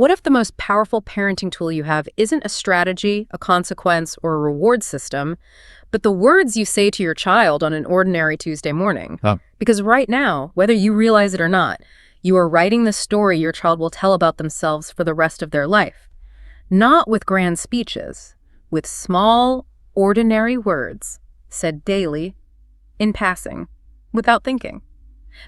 What if the most powerful parenting tool you have isn't a strategy, a consequence, or a reward system, but the words you say to your child on an ordinary Tuesday morning? Huh. Because right now, whether you realize it or not, you are writing the story your child will tell about themselves for the rest of their life. Not with grand speeches, with small, ordinary words said daily, in passing, without thinking.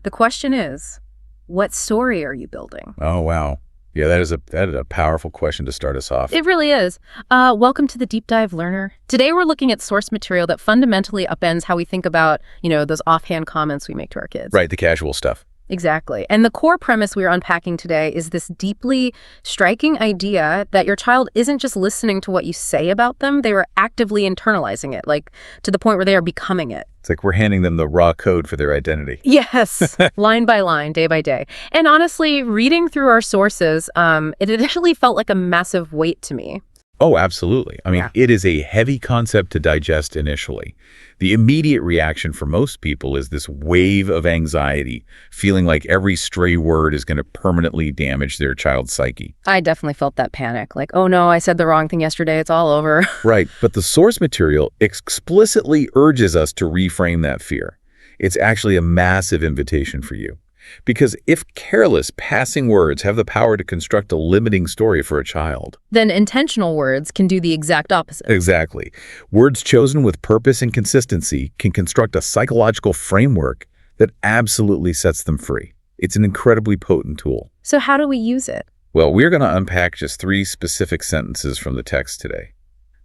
The question is, what story are you building? Oh, wow. Yeah, that is a powerful question to start us off. It really is. Welcome to the Deep Dive Learner. Today we're looking at source material that fundamentally upends how we think about, those offhand comments we make to our kids. Right, the casual stuff. Exactly. And the core premise we're unpacking today is this deeply striking idea that your child isn't just listening to what you say about them, they are actively internalizing it, like to the point where they are becoming it. It's like we're handing them the raw code for their identity. Yes, line by line, day by day. And honestly, reading through our sources, it initially felt like a massive weight to me. Oh, absolutely. I mean, It is a heavy concept to digest initially. The immediate reaction for most people is this wave of anxiety, feeling like every stray word is going to permanently damage their child's psyche. I definitely felt that panic, like, oh no, I said the wrong thing yesterday, it's all over. Right, but the source material explicitly urges us to reframe that fear. It's actually a massive invitation for you. Because if careless, passing words have the power to construct a limiting story for a child, then intentional words can do the exact opposite. Exactly. Words chosen with purpose and consistency can construct a psychological framework that absolutely sets them free. It's an incredibly potent tool. So how do we use it? Well, we're going to unpack just 3 specific sentences from the text today.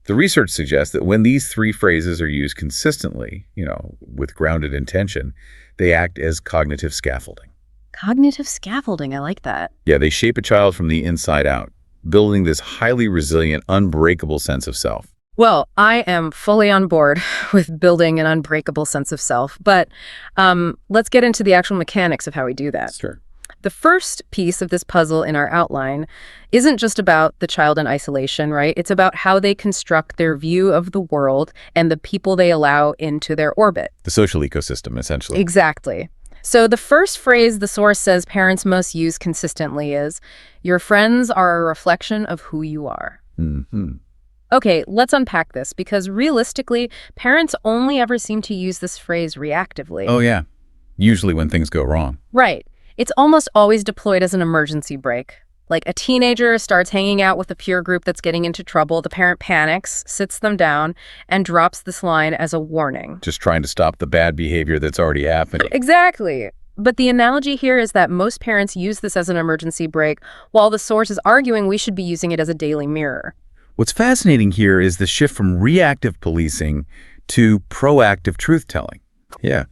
The research suggests that when these 3 phrases are used consistently, with grounded intention, they act as cognitive scaffolding. Cognitive scaffolding, I like that. Yeah, they shape a child from the inside out, building this highly resilient, unbreakable sense of self. Well, I am fully on board with building an unbreakable sense of self, but let's get into the actual mechanics of how we do that. Sure. The first piece of this puzzle in our outline isn't just about the child in isolation, right? It's about how they construct their view of the world and the people they allow into their orbit. The social ecosystem, essentially. Exactly. So the first phrase the source says parents must use consistently is, your friends are a reflection of who you are. Mm-hmm. Okay, let's unpack this, because realistically, parents only ever seem to use this phrase reactively. Oh, yeah. Usually when things go wrong. Right. It's almost always deployed as an emergency brake. Like a teenager starts hanging out with a peer group that's getting into trouble, the parent panics, sits them down, and drops this line as a warning. Just trying to stop the bad behavior that's already happening. Exactly. But the analogy here is that most parents use this as an emergency brake, while the source is arguing we should be using it as a daily mirror. What's fascinating here is the shift from reactive policing to proactive truth-telling. Yeah.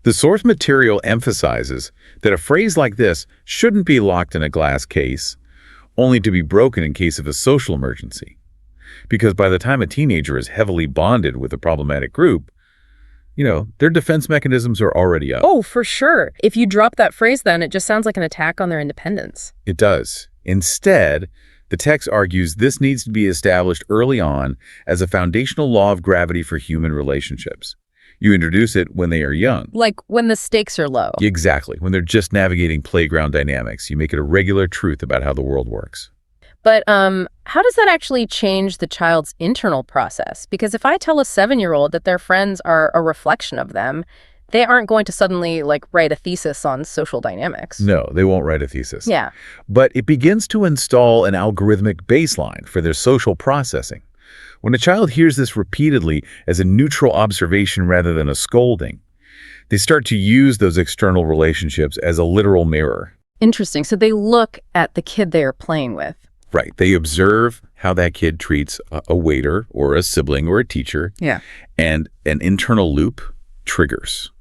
The source material emphasizes that a phrase like this shouldn't be locked in a glass case, only to be broken in case of a social emergency. Because by the time a teenager is heavily bonded with a problematic group, their defense mechanisms are already up. Oh, for sure. If you drop that phrase, then it just sounds like an attack on their independence. It does. Instead, the text argues this needs to be established early on as a foundational law of gravity for human relationships. You introduce it when they are young. Like when the stakes are low. Exactly. When they're just navigating playground dynamics, you make it a regular truth about how the world works. But how does that actually change the child's internal process? Because if I tell a 7-year-old that their friends are a reflection of them, they aren't going to suddenly write a thesis on social dynamics. No, they won't write a thesis. Yeah. But it begins to install an algorithmic baseline for their social processing. When a child hears this repeatedly as a neutral observation rather than a scolding, they start to use those external relationships as a literal mirror. Interesting. So they look at the kid they are playing with. Right. They observe how that kid treats a waiter or a sibling or a teacher. Yeah. And an internal loop triggers.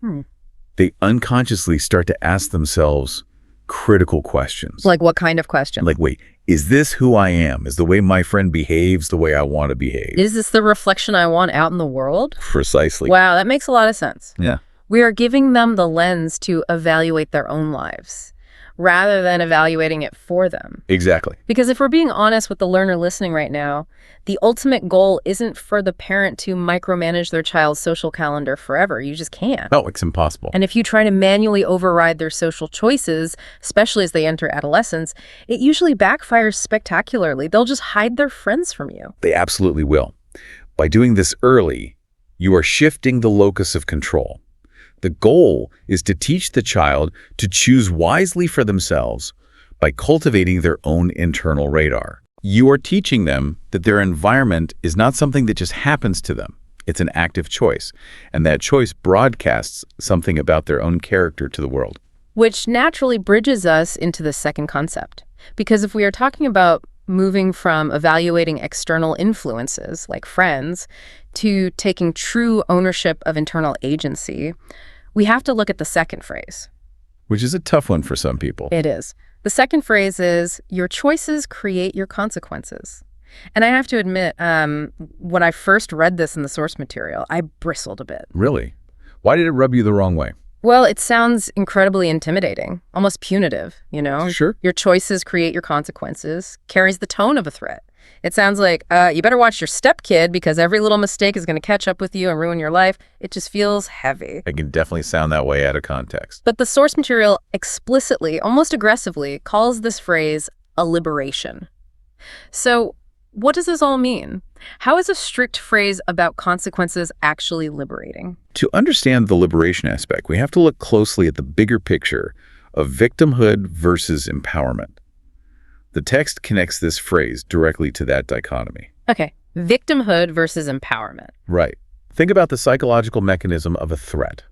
They unconsciously start to ask themselves critical questions. Like what kind of question? Like, wait, is this who I am? Is the way my friend behaves the way I want to behave? Is this the reflection I want out in the world? Precisely. Wow, that makes a lot of sense. Yeah. We are giving them the lens to evaluate their own lives. rather than evaluating it for them. Exactly. Because if we're being honest with the learner listening right now, the ultimate goal isn't for the parent to micromanage their child's social calendar forever. You just can't. No, it's impossible. And if you try to manually override their social choices, especially as they enter adolescence, it usually backfires spectacularly. They'll just hide their friends from you. They absolutely will. By doing this early, you are shifting the locus of control. The goal is to teach the child to choose wisely for themselves by cultivating their own internal radar. You are teaching them that their environment is not something that just happens to them. It's an active choice, and that choice broadcasts something about their own character to the world. Which naturally bridges us into the second concept. Because if we are talking about moving from evaluating external influences, like friends, to taking true ownership of internal agency, we have to look at the second phrase. Which is a tough one for some people. It is. The second phrase is, your choices create your consequences. And I have to admit, when I first read this in the source material, I bristled a bit. Really? Why did it rub you the wrong way? Well, it sounds incredibly intimidating, almost punitive, you know? Sure. Your choices create your consequences, carries the tone of a threat. It sounds like, you better watch your step, kid, because every little mistake is going to catch up with you and ruin your life. It just feels heavy. It can definitely sound that way out of context. But the source material explicitly, almost aggressively, calls this phrase a liberation. So what does this all mean? How is a strict phrase about consequences actually liberating? To understand the liberation aspect, we have to look closely at the bigger picture of victimhood versus empowerment. The text connects this phrase directly to that dichotomy. Okay, victimhood versus empowerment. Right. Think about the psychological mechanism of a threat.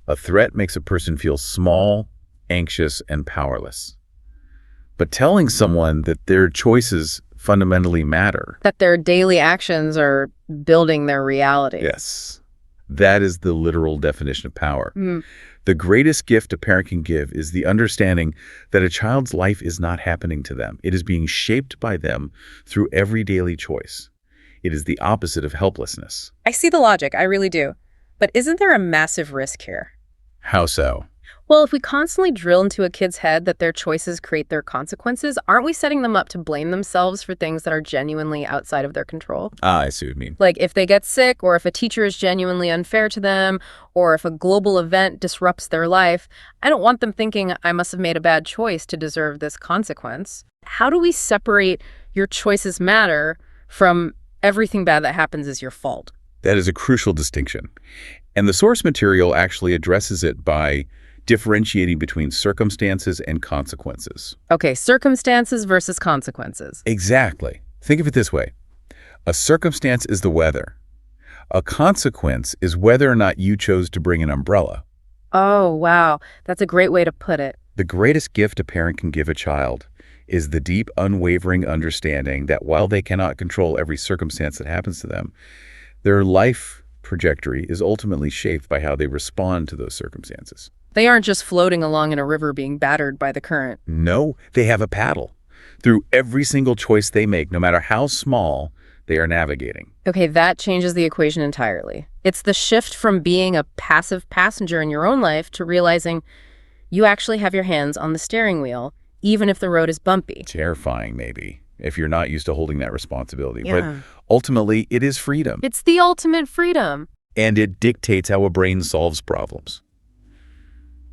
A threat makes a person feel small, anxious, and powerless. But telling someone that their choices fundamentally matter. That their daily actions are building their reality. Yes. That is the literal definition of power. The greatest gift a parent can give is the understanding that a child's life is not happening to them. It is being shaped by them through every daily choice. It is the opposite of helplessness. I see the logic, I really do. But isn't there a massive risk here? How so? Well, if we constantly drill into a kid's head that their choices create their consequences, aren't we setting them up to blame themselves for things that are genuinely outside of their control? I see what you mean. Like if they get sick, or if a teacher is genuinely unfair to them, or if a global event disrupts their life, I don't want them thinking I must have made a bad choice to deserve this consequence. How do we separate your choices matter from everything bad that happens is your fault? That is a crucial distinction. And the source material actually addresses it by differentiating between circumstances and consequences. Okay, circumstances versus consequences. Exactly. Think of it this way. A circumstance is the weather. A consequence is whether or not you chose to bring an umbrella. Oh, wow. That's a great way to put it. The greatest gift a parent can give a child is the deep, unwavering understanding that while they cannot control every circumstance that happens to them, their life trajectory is ultimately shaped by how they respond to those circumstances. They aren't just floating along in a river being battered by the current. No, they have a paddle. Through every single choice they make, no matter how small, they are navigating. Okay, that changes the equation entirely. It's the shift from being a passive passenger in your own life to realizing you actually have your hands on the steering wheel, even if the road is bumpy. Terrifying, maybe, if you're not used to holding that responsibility. Yeah. But ultimately, it is freedom. It's the ultimate freedom. And it dictates how a brain solves problems.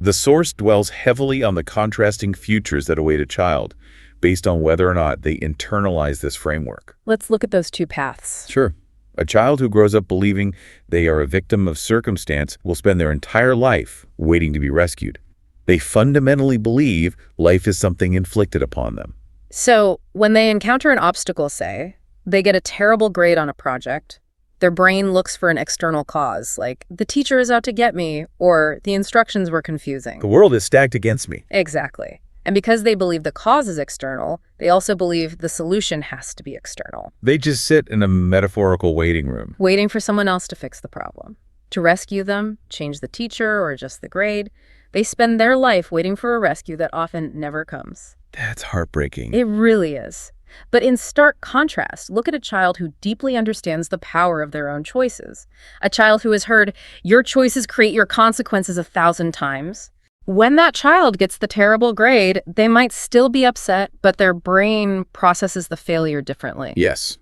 The source dwells heavily on the contrasting futures that await a child, based on whether or not they internalize this framework. Let's look at those two paths. Sure. A child who grows up believing they are a victim of circumstance will spend their entire life waiting to be rescued. They fundamentally believe life is something inflicted upon them. So when they encounter an obstacle, say, they get a terrible grade on a project, their brain looks for an external cause, like the teacher is out to get me, or the instructions were confusing. The world is stacked against me. Exactly. And because they believe the cause is external, they also believe the solution has to be external. They just sit in a metaphorical waiting room. Waiting for someone else to fix the problem. To rescue them, change the teacher, or adjust the grade. They spend their life waiting for a rescue that often never comes. That's heartbreaking. It really is. But in stark contrast, look at a child who deeply understands the power of their own choices. A child who has heard, your choices create your consequences 1,000 times. When that child gets the terrible grade, they might still be upset, but their brain processes the failure differently. Yes.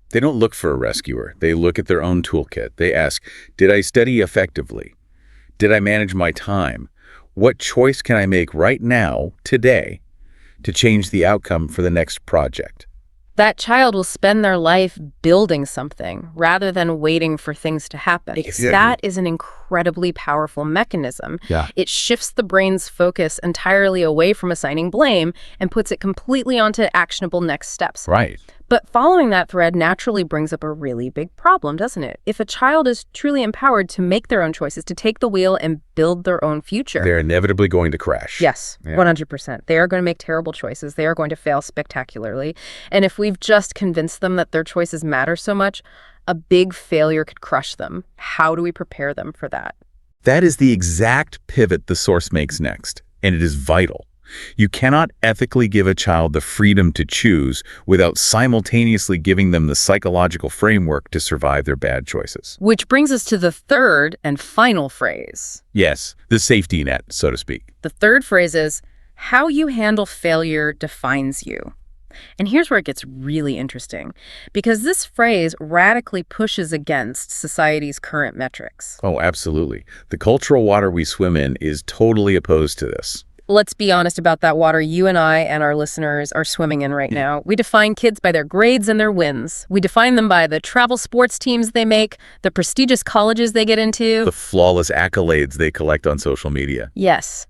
They don't look for a rescuer. They look at their own toolkit. They ask, did I study effectively? Did I manage my time? What choice can I make right now, today, to change the outcome for the next project? That child will spend their life building something rather than waiting for things to happen. Exactly. That is an incredibly powerful mechanism. Yeah. It shifts the brain's focus entirely away from assigning blame and puts it completely onto actionable next steps. Right. But following that thread naturally brings up a really big problem, doesn't it? If a child is truly empowered to make their own choices, to take the wheel and build their own future. They're inevitably going to crash. Yes, Yeah. 100%. They are going to make terrible choices. They are going to fail spectacularly. And if we've just convinced them that their choices matter so much, a big failure could crush them. How do we prepare them for that? That is the exact pivot the source makes next, and it is vital. You cannot ethically give a child the freedom to choose without simultaneously giving them the psychological framework to survive their bad choices. Which brings us to the third and final phrase. Yes, the safety net, so to speak. The third phrase is, how you handle failure defines you. And here's where it gets really interesting, because this phrase radically pushes against society's current metrics. Oh, absolutely. The cultural water we swim in is totally opposed to this. Let's be honest about that water you and I and our listeners are swimming in right now. We define kids by their grades and their wins. We define them by the travel sports teams they make, the prestigious colleges they get into. The flawless accolades they collect on social media. Yes.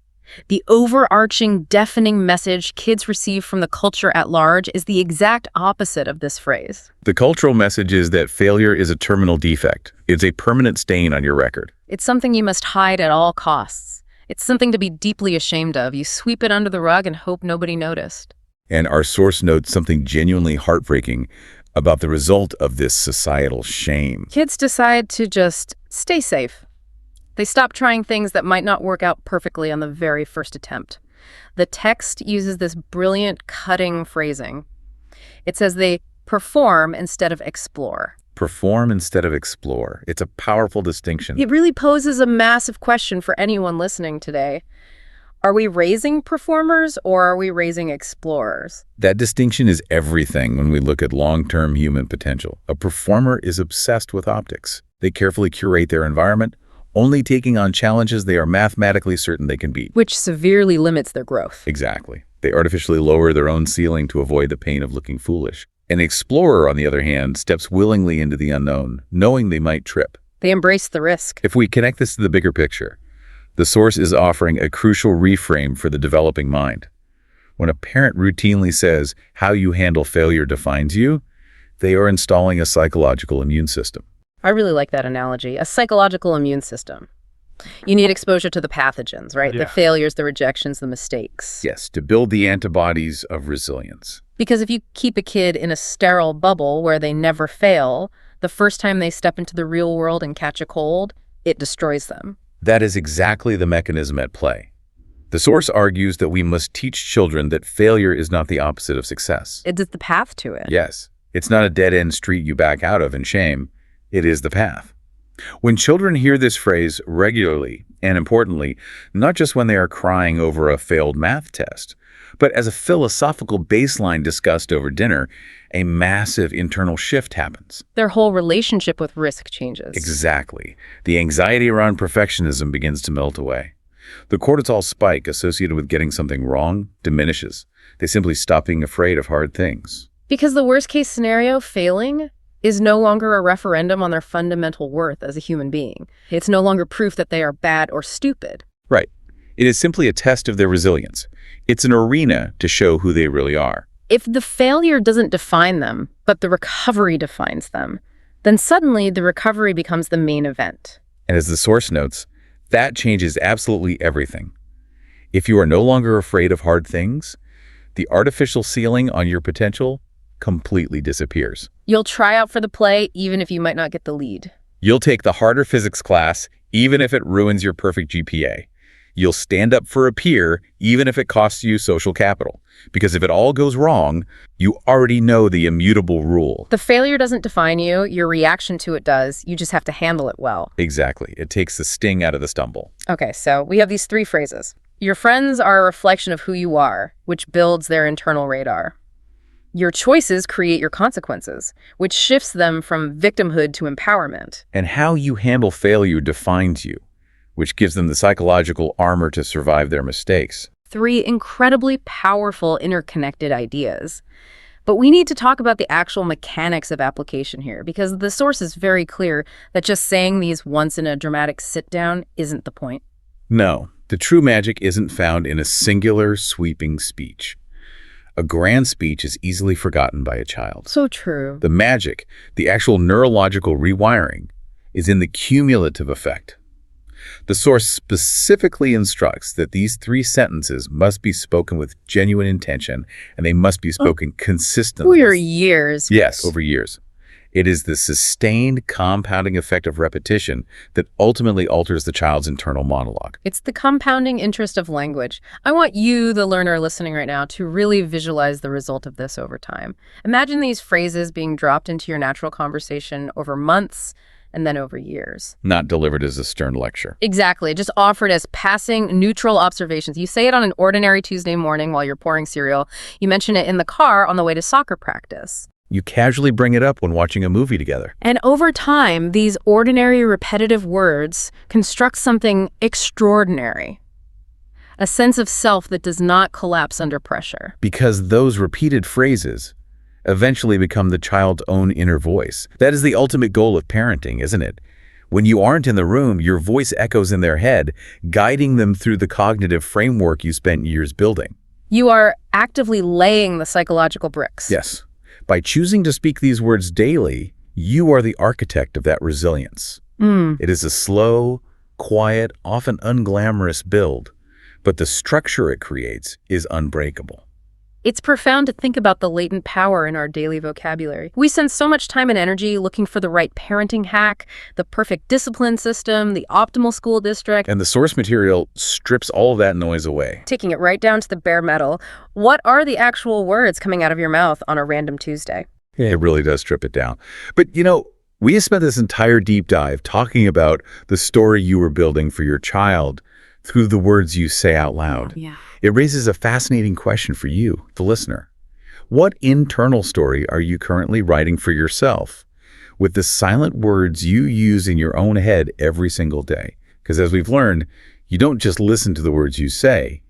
The overarching, deafening message kids receive from the culture at large is the exact opposite of this phrase. The cultural message is that failure is a terminal defect. It's a permanent stain on your record. It's something you must hide at all costs. It's something to be deeply ashamed of. You sweep it under the rug and hope nobody noticed. And our source notes something genuinely heartbreaking about the result of this societal shame. Kids decide to just stay safe. They stop trying things that might not work out perfectly on the very first attempt. The text uses this brilliant, cutting phrasing. It says they perform instead of explore. Perform instead of explore. It's a powerful distinction. It really poses a massive question for anyone listening today. Are we raising performers or are we raising explorers? That distinction is everything when we look at long-term human potential. A performer is obsessed with optics. They carefully curate their environment, only taking on challenges they are mathematically certain they can beat. Which severely limits their growth. Exactly. They artificially lower their own ceiling to avoid the pain of looking foolish. An explorer, on the other hand, steps willingly into the unknown, knowing they might trip. They embrace the risk. If we connect this to the bigger picture, the source is offering a crucial reframe for the developing mind. When a parent routinely says, how you handle failure defines you, they are installing a psychological immune system. I really like that analogy. A psychological immune system. You need exposure to the pathogens, right? Yeah. The failures, the rejections, the mistakes. Yes, to build the antibodies of resilience. Because if you keep a kid in a sterile bubble where they never fail, the first time they step into the real world and catch a cold, it destroys them. That is exactly the mechanism at play. The source argues that we must teach children that failure is not the opposite of success. It is the path to it. Yes, it's not a dead-end street you back out of in shame. It is the path. When children hear this phrase regularly, and importantly, not just when they are crying over a failed math test, but as a philosophical baseline discussed over dinner, a massive internal shift happens. Their whole relationship with risk changes. Exactly. The anxiety around perfectionism begins to melt away. The cortisol spike associated with getting something wrong diminishes. They simply stop being afraid of hard things. Because the worst case scenario, failing, is no longer a referendum on their fundamental worth as a human being. It's no longer proof that they are bad or stupid. Right. It is simply a test of their resilience. It's an arena to show who they really are. If the failure doesn't define them, but the recovery defines them, then suddenly the recovery becomes the main event. And as the source notes, that changes absolutely everything. If you are no longer afraid of hard things, the artificial ceiling on your potential completely disappears. You'll try out for the play even if you might not get the lead. You'll take the harder physics class even if it ruins your perfect GPA. You'll stand up for a peer even if it costs you social capital. Because if it all goes wrong, you already know the immutable rule. The failure doesn't define you, your reaction to it does. You just have to handle it well. Exactly. It takes the sting out of the stumble. Okay, so we have these three phrases. Your friends are a reflection of who you are, which builds their internal radar. Your choices create your consequences, which shifts them from victimhood to empowerment. And how you handle failure defines you, which gives them the psychological armor to survive their mistakes. 3 incredibly powerful interconnected ideas. But we need to talk about the actual mechanics of application here, because the source is very clear that just saying these once in a dramatic sit-down isn't the point. No, the true magic isn't found in a singular, sweeping speech. A grand speech is easily forgotten by a child. So true. The magic, the actual neurological rewiring, is in the cumulative effect. The source specifically instructs that these 3 sentences must be spoken with genuine intention, and they must be spoken consistently. Over years. Yes, over years. It is the sustained compounding effect of repetition that ultimately alters the child's internal monologue. It's the compounding interest of language. I want you, the learner listening right now, to really visualize the result of this over time. Imagine these phrases being dropped into your natural conversation over months and then over years. Not delivered as a stern lecture. Exactly, just offered as passing, neutral observations. You say it on an ordinary Tuesday morning while you're pouring cereal. You mention it in the car on the way to soccer practice. You casually bring it up when watching a movie together. And over time, these ordinary, repetitive words construct something extraordinary. A sense of self that does not collapse under pressure. Because those repeated phrases eventually become the child's own inner voice. That is the ultimate goal of parenting, isn't it? When you aren't in the room, your voice echoes in their head, guiding them through the cognitive framework you spent years building. You are actively laying the psychological bricks. Yes. By choosing to speak these words daily, you are the architect of that resilience. It is a slow, quiet, often unglamorous build, but the structure it creates is unbreakable. It's profound to think about the latent power in our daily vocabulary. We spend so much time and energy looking for the right parenting hack, the perfect discipline system, the optimal school district. And the source material strips all of that noise away. Taking it right down to the bare metal. What are the actual words coming out of your mouth on a random Tuesday? It really does strip it down. But, we have spent this entire deep dive talking about the story you were building for your child through the words you say out loud. Yeah. It raises a fascinating question for you, the listener. What internal story are you currently writing for yourself with the silent words you use in your own head every single day? Because as we've learned, you don't just listen to the words you say,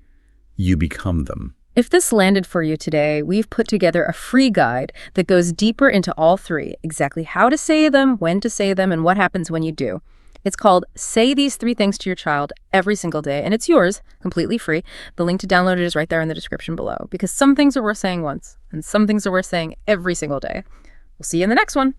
you become them. If this landed for you today, we've put together a free guide that goes deeper into all 3, exactly how to say them, when to say them, and what happens when you do. It's called Say These 3 Things to Your Child Every Single Day, and it's yours, completely free. The link to download it is right there in the description below, because some things are worth saying once, and some things are worth saying every single day. We'll see you in the next one.